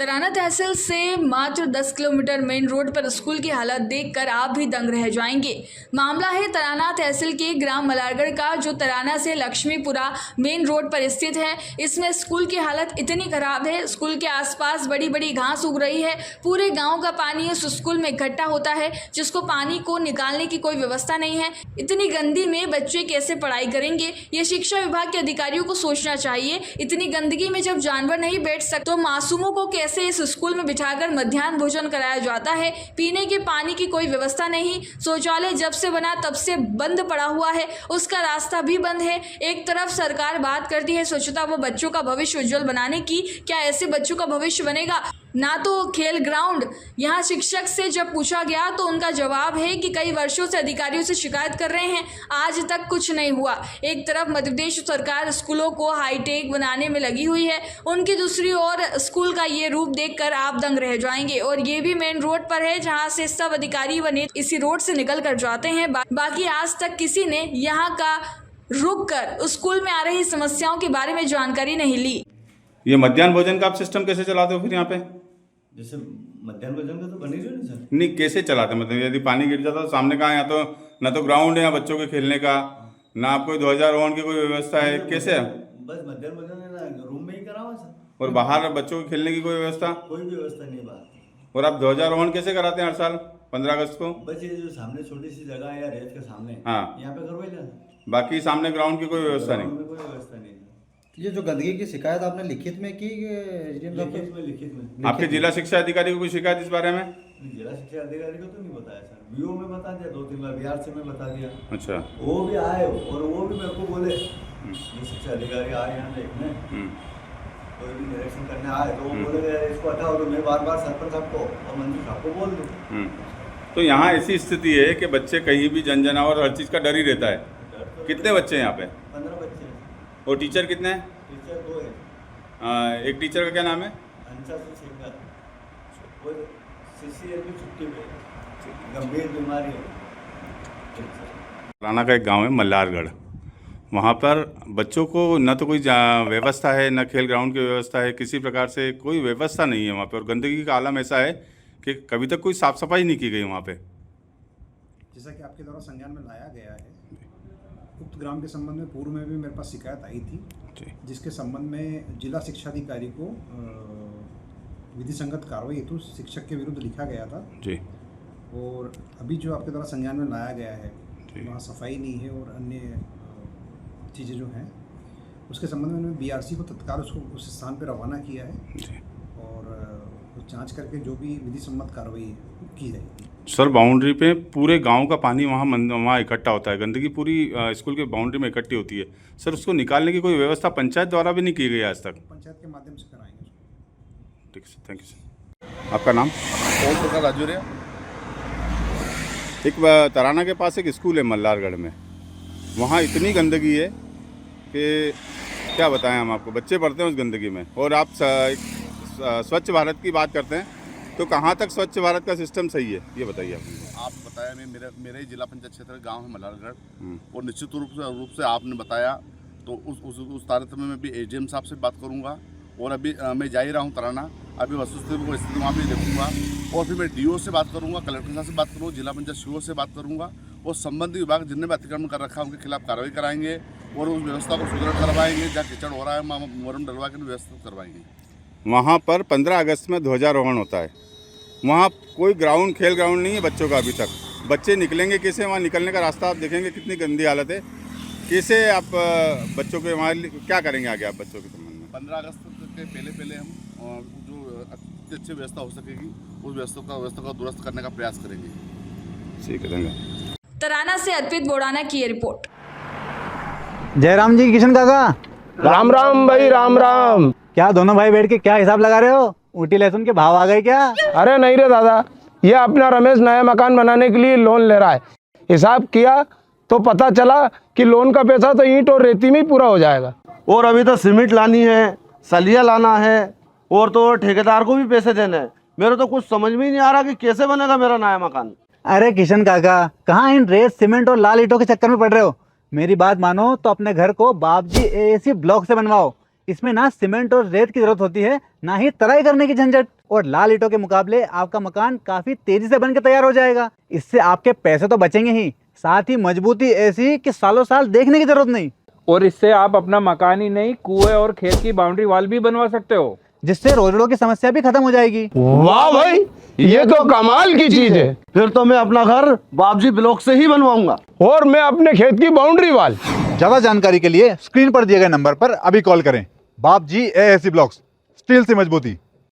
तराना तहसील से मात्र 10 kilometre main road पर स्कूल की हालत देखकर आप भी दंग रह जाएंगे। मामला है तराना तहसील के ग्राम मलारगढ़ का, जो तराना से लक्ष्मीपुरा मेन रोड पर स्थित है। इसमें स्कूल की हालत इतनी खराब है, स्कूल के आसपास बड़ी बड़ी घास उग रही है। पूरे गांव का पानी उस स्कूल में इकट्ठा होता है, जिसको पानी को निकालने की कोई व्यवस्था नहीं है। इतनी गंदगी में बच्चे कैसे पढ़ाई करेंगे, ये शिक्षा विभाग के अधिकारियों को सोचना चाहिए। इतनी गंदगी में जब जानवर नहीं बैठ सकते तो मासूमों को कैसे इस स्कूल में बिठाकर मध्याह्न भोजन कराया जाता है। पीने के पानी की कोई व्यवस्था नहीं। शौचालय जब से बना तब से बंद पड़ा हुआ है, उसका रास्ता भी बंद है। एक तरफ सरकार बात करती है स्वच्छता व बच्चों का भविष्य उज्जवल बनाने की, क्या ऐसे बच्चों का भविष्य बनेगा? ना तो खेल ग्राउंड। यहाँ शिक्षक से जब पूछा गया तो उनका जवाब है कि कई वर्षों से अधिकारियों से शिकायत कर रहे हैं, आज तक कुछ नहीं हुआ। एक तरफ मध्य प्रदेश सरकार स्कूलों को हाईटेक बनाने में लगी हुई है, उनकी दूसरी ओर स्कूल का ये रूप देखकर आप दंग रह जाएंगे। और ये भी मेन रोड पर है, जहाँ से सब अधिकारी व नेता इसी रोड से निकल कर जाते हैं। बाकी आज तक किसी ने यहाँ का रुक कर स्कूल में आ रही समस्याओं के बारे में जानकारी नहीं ली। ये मध्याह्न भोजन का आप सिस्टम कैसे चलाते हो फिर यहाँ पे? जैसे मध्याह्न भोजन का तो बन ही रही नहीं सर। नहीं, कैसे चलाते? मतलब यदि पानी गिर जाता तो सामने कहाँ, यहाँ तो ना तो ग्राउंड है यहाँ बच्चों के खेलने का, ना आपको ध्वजारोहण की कोई व्यवस्था है, कैसे? बस मध्याह्न भोजन है ना, रूम में ही करा हुआ सर। और बाहर बच्चों के खेलने की कोई व्यवस्था? कोई भी व्यवस्था नहीं बाहर। और आप ध्वजारोहण कैसे कराते हैं हर साल 15 अगस्त को? बस ये जो सामने छोटी सी जगह है या रेत के सामने, हाँ, यहाँ पे करवाई जाता। बाकी सामने ग्राउंड की कोई व्यवस्था नहीं? कोई व्यवस्था नहीं। ये जो गंदगी की शिकायत आपने लिखित में की लिखित में आपके जिला शिक्षा अधिकारी को कोई शिकायत इस बारे में? जिला शिक्षा अधिकारी को तो नहीं बताया सर। वीओ में बता दिया, 2-3 बार बिहार से मैं बता दिया। अच्छा, वो भी आए और वो भी मेरे को बोले ये शिक्षा अधिकारी आए यहाँ देखने, कोई भी निरीक्षण करने आए तो वो बोले इसको हटाओ। तो मैं बार बार सरपंच साहब को और मंत्री साहब को बोल दूँ। तो यहाँ ऐसी स्थिति है कि बच्चे कहीं भी जनजनावर हर चीज़ का डर ही रहता है। कितने बच्चे हैं यहाँ पे? 15 बच्चे हैं। और टीचर कितने हैं? टीचर 2 है। एक टीचर का क्या नाम है? अंशा सिंह। वो सीसीएल की छुट्टी पे, गंभीर बीमारी है। तराना का एक गांव है मल्हारगढ़, वहाँ पर बच्चों को न तो कोई व्यवस्था है, न खेल ग्राउंड की व्यवस्था है, किसी प्रकार से कोई व्यवस्था नहीं है वहाँ पे। और गंदगी का आलम ऐसा है कि कभी तक कोई साफ़ सफाई नहीं की गई वहाँ पे। जैसा कि आपके द्वारा संज्ञान में लाया गया है, उक्त ग्राम के संबंध में पूर्व में भी मेरे पास शिकायत आई थी, जिसके संबंध में जिला शिक्षा अधिकारी को विधि संगत कार्रवाई हेतु शिक्षक के विरुद्ध लिखा गया था जी। और अभी जो आपके द्वारा संज्ञान में लाया गया है, वहाँ सफाई नहीं है और अन्य चीज़ें जो हैं, उसके संबंध में मैंने बीआरसी को तत्काल उसको उस स्थान पर रवाना किया है जी। और जांच करके जो भी विधि सम्मत कार्रवाई की जाएगी। सर, बाउंड्री पे पूरे गांव का पानी वहाँ इकट्ठा होता है, गंदगी पूरी स्कूल के बाउंड्री में इकट्ठी होती है। सर, उसको निकालने की कोई व्यवस्था पंचायत द्वारा भी नहीं की गई आज तक? पंचायत के माध्यम से कराएंगे। ठीक है, थैंक यू सर। आपका नाम? ओम प्रकाश राजूरिया। एक तराना के पास एक स्कूल है मल्हारगढ़ में, वहाँ इतनी गंदगी है कि क्या बताएं हम आपको। बच्चे पढ़ते हैं उस गंदगी में, और आप स्वच्छ भारत की बात करते हैं, तो कहाँ तक स्वच्छ भारत का सिस्टम सही है, ये बताइए आप बताया नहीं, मेरे ही जिला पंचायत क्षेत्र गांव है मल्हारगढ़, और निश्चित रूप से आपने बताया तो उस तारतम्य में भी एजीएम साहब से बात करूंगा। और अभी मैं जा ही रहा हूं तराना, अभी वस्तुस्थिति को स्थिति वहाँ भी देखूंगा, और फिर मैं डीओ से बात करूंगा, कलेक्टर साहब से बात करूँगा, जिला पंचायत सीओ से बात करूँगा, और संबंधित विभाग जिनने भी अतिक्रमण कर रखा है उनके खिलाफ कार्रवाई कराएंगे और उस व्यवस्था को सुदृढ़ करवाएंगे। जहाँ कीचड़ हो रहा है मोरम डलवा के व्यवस्था करवाएंगे। वहाँ पर 15 अगस्त में ध्वजारोहण होता है, वहाँ कोई ग्राउंड, खेल ग्राउंड नहीं है बच्चों का अभी तक। बच्चे निकलेंगे कैसे? वहाँ निकलने का रास्ता आप देखेंगे कितनी गंदी हालत है। कैसे आप बच्चों के वहाँ क्या करेंगे आगे आप बच्चों के संबंध में? 15 अगस्त के पहले हम जो अच्छी व्यवस्था हो सकेगी उस व्यवस्था को दुरुस्त करने का प्रयास करेंगे। ठीक है, धन्यवाद। तराना से अर्पित बोड़ाना की रिपोर्ट। जयराम जी, किशन काका। राम राम भाई, राम राम। क्या दोनों भाई बैठ के क्या हिसाब लगा रहे हो? ऊटी लहसुन के भाव आ गए क्या? अरे नहीं रे दादा, ये अपना रमेश नया मकान बनाने के लिए लोन ले रहा है। हिसाब किया तो पता चला कि लोन का पैसा तो ईंट और रेती में ही पूरा हो जाएगा। और अभी तो सीमेंट लानी है, सलिया लाना है, और तो ठेकेदार को भी पैसे देने हैं। मेरे तो कुछ समझ में ही नहीं आ रहा कि कैसे बनेगा मेरा नया मकान। अरे किशन काका, कहाँ इन रेत, सीमेंट और लाल ईंटों के चक्कर में पड़ रहे हो? मेरी बात मानो तो अपने घर को बाबजी एसी ब्लॉक से बनवाओ। इसमें ना सीमेंट और रेत की जरूरत होती है, ना ही तराई करने की झंझट। और लाल ईंटों के मुकाबले आपका मकान काफी तेजी से बनकर तैयार हो जाएगा। इससे आपके पैसे तो बचेंगे ही, साथ ही मजबूती ऐसी कि सालों साल देखने की जरूरत नहीं। और इससे आप अपना मकान ही नहीं, कुएं और खेत की बाउंड्री वॉल भी बनवा सकते हो, जिससे रोजड़ों की समस्या भी खत्म हो जाएगी। वाह भाई, ये तो कमाल की चीज है। फिर तो मैं अपना घर बाबजी ब्लॉक से ही बनवाऊंगा। और मैं अपने खेत की बाउंड्री वाल। ज्यादा जानकारी के लिए स्क्रीन पर दिए गए नंबर पर अभी कॉल करें। बाप जी AAC ब्लॉक्स, स्टील से मजबूती।